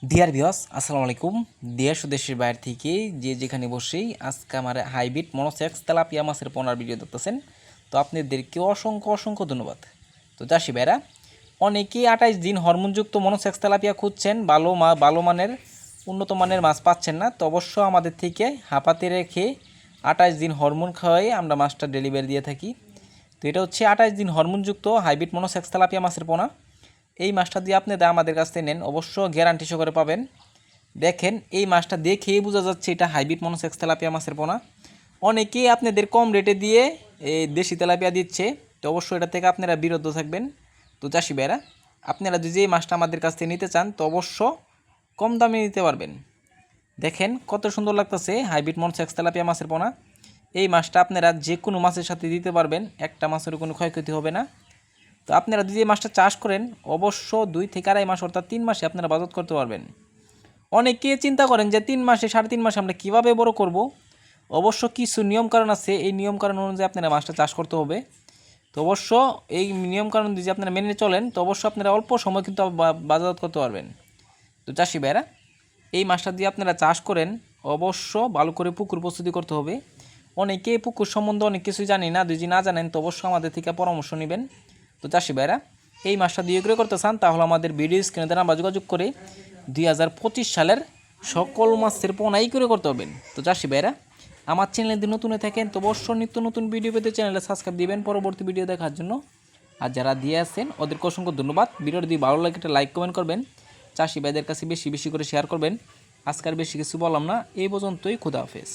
Dear viewers আসসালামু আলাইকুম। দেশ ও দেশের বাইরে থেকে যে যেখানে বসেই আজকে আমার হাইব্রিড মনোসেক্স তেলাপিয়া মাছের পোনার ভিডিও দেখতেছেন, তো আপনাদেরকে অসংখ্য অসংখ্য ধন্যবাদ। তো চাষি ভাইরা, অনেকেই 28 দিন হরমোনযুক্ত মনোসেক্স তেলাপিয়া খুঁজছেন, ভালো মানের উন্নত মানের মাছ পাচ্ছেন না। তো অবশ্য আমাদের থেকে হাঁপাতে রেখে 28 দিন হরমোন খাওয়াই আমরা মাছটা ডেলিভারি দিয়ে থাকি। তো এটা হচ্ছে 28 দিন হরমোনযুক্ত হাইব্রিড মনোসেক্স তেলাপিয়া মাছের পোনা। এই মাছটা দিয়ে আপনি আমাদের কাছ থেকে নেন, অবশ্য গ্যারান্টি সহকারে পাবেন। দেখেন, এই মাছটা দেখেই বোঝা যাচ্ছে এটা হাইব্রিড মনোসেক্স তেলাপিয়া মাছের পোনা। অনেকেই আপনাদের কম রেটে দিয়ে এই দেশি তেলাপিয়া দিচ্ছে, তো অবশ্যই এটা থেকে আপনারা বিরত থাকবেন। তো চাষি ভাইরা, আপনারা যদি এই মাছটা আমাদের কাছ থেকে নিতে চান তো অবশ্য কম দামে নিতে পারবেন। দেখেন কত সুন্দর লাগতেছে হাইব্রিড মনোসেক্স তেলাপিয়া মাছের পোনা। এই মাছটা আপনারা যে কোনো মাছের সাথে দিতে পারবেন, একটা মাছের কোনো ক্ষয়ক্ষতি হবে না। তো আপনারা যদি এই মাছটা চাষ করেন অবশ্য 2 থেকে 2.5 মাস অর্থাৎ 3 মাসে আপনারা বাজার করতে পারবেন। অনেকে চিন্তা করেন যে 3 মাসে 3.5 মাসে আমরা কীভাবে বড় করব। অবশ্য কিছু নিয়মকানুন আছে, এই নিয়মকানুন অনুযায়ী আপনারা মাছটা চাষ করতে হবে। তো অবশ্য এই নিয়মকানুন যদি আপনারা মেনে চলেন তো অবশ্য আপনারা অল্প সময় কিন্তু বাজারজাত করতে পারবেন। তো চাষি ভাইরা, এই মাছটা দিয়ে আপনারা চাষ করেন অবশ্য ভালো করে পুকুর প্রস্তুতি করতে হবে। অনেকে পুকুর সম্বন্ধে অনেক কিছুই জানি না, যদি না জানেন তো অবশ্য আমাদের থেকে পরামর্শ নেবেন। তো চাষি ভাইরা, এই মাছটা দিয়ে করে করতে চান তাহলে আমাদের ভিডিও স্ক্রিনে নাম্বার যোগাযোগ করে 2025 সালের সকল মাছের পোনাই করে করতে হবেন। তো চাষি ভাইরা, আমার চ্যানেলে যদি নতুন হয়ে থাকেন তো অবশ্যই নিত্য নতুন ভিডিও পেতে চ্যানেলে সাবস্ক্রাইব দিবেন পরবর্তী ভিডিও দেখার জন্য। আর যারা দিয়ে আছেন ওদেরকে অসংখ্য ধন্যবাদ। ভিডিওটি যদি ভালো লাগে একটা লাইক কমেন্ট করবেন, চাষি ভাইদের কাছে বেশি বেশি করে শেয়ার করবেন। আজকাল বেশি কিছু বললাম না, এই পর্যন্তই। খুদা হাফেজ।